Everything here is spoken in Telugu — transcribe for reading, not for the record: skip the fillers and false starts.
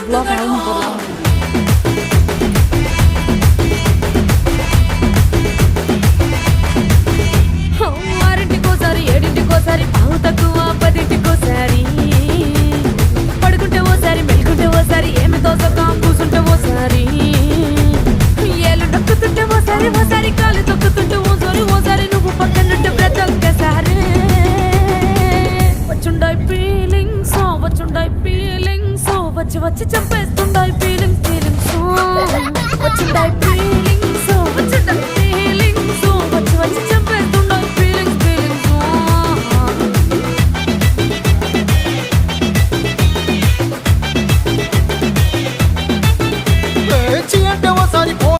vlog aún por la ఆరింటికోసారి ఏడింటికోసారి పావు తక్కువ 10ంటికోసారి పడుకుంటే ఓసారి మెలుకుంటే ఓసారి ఏమి తోసక కూసుంటే ఓసారి ఏళ్ళు నొక్కుతుంటే ఓసారి ఓసారి కాలు తొక్కుతుంటే ఓసారి నువ్వు పక్కనుంటే ప్రతి ఒక్కసారి వచ్చుండాయి ఫీలింగ్స్ వచ్చి వచ్చి చంపే